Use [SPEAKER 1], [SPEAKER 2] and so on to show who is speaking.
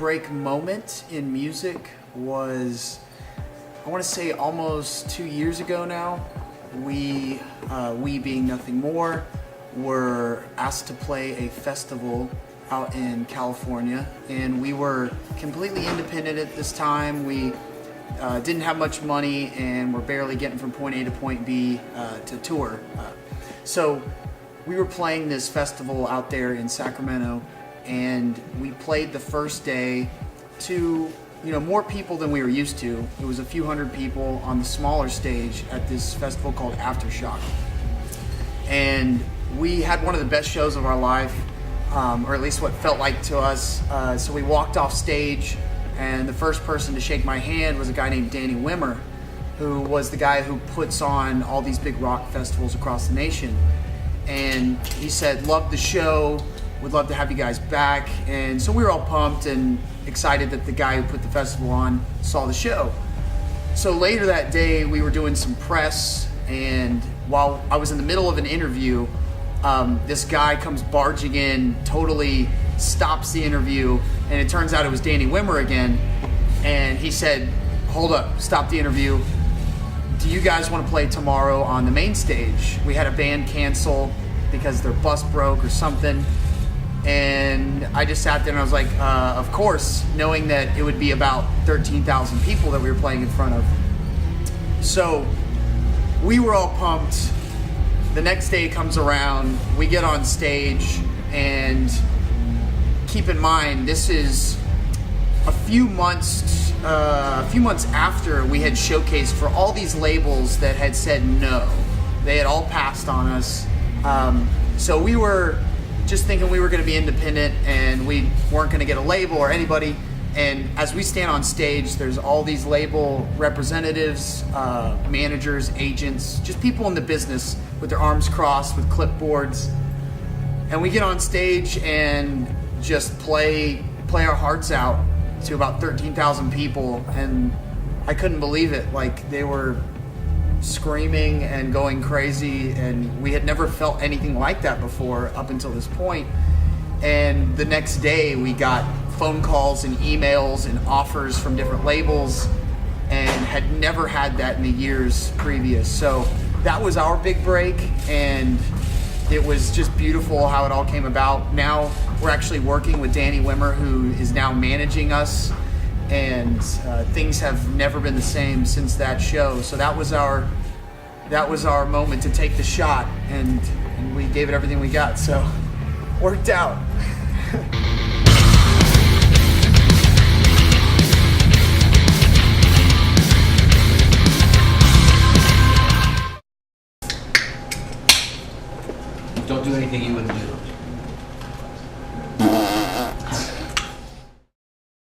[SPEAKER 1] outbreak moment in music was, I want to say, almost 2 years ago now. We being Nothing More, were asked to play a festival out in California, and we were completely independent at this time. We didn't have much money and were barely getting from point A to point B to tour. So we were playing this festival out there in Sacramento, and we played the first day to more people than we were used to. It was a few hundred people on the smaller stage at this festival called Aftershock. And we had one of the best shows of our life, or at least what felt like to us. So we walked off stage, and the first person to shake my hand was a guy named Danny Wimmer, who was the guy who puts on all these big rock festivals across the nation. And he said, "Love the show, would love to have you guys back." And so we were all pumped and excited that the guy who put the festival on saw the show. So later that day, we were doing some press, and while I was in the middle of an interview, this guy comes barging in, totally stops the interview, and it turns out it was Danny Wimmer again. And he said, "Hold up, stop the interview. Do you guys want to play tomorrow on the main stage?" We had a band cancel because their bus broke or something. And I just sat there and I was like, of course, knowing that it would be about 13,000 people that we were playing in front of. So we were all pumped. The next day comes around, we get on stage, and keep in mind, this is a few months after we had showcased for all these labels that had said no. They had all passed on us. So we were just thinking we were going to be independent and we weren't going to get a label or anybody. And as we stand on stage, there's all these label representatives, managers, agents, just people in the business with their arms crossed with clipboards. And we get on stage and just play our hearts out to about 13,000 people. And I couldn't believe it. Like, they were screaming and going crazy, and we had never felt anything like that before up until this point. And the next day we got phone calls and emails and offers from different labels, and had never had that in the years previous. So that was our big break, and it was just beautiful how it all came about. Now we're actually working with Danny Wimmer, who is now managing us, and things have never been the same since that show. So that was our moment to take the shot, and we gave it everything we got. So worked out.
[SPEAKER 2] Don't do anything you wouldn't do.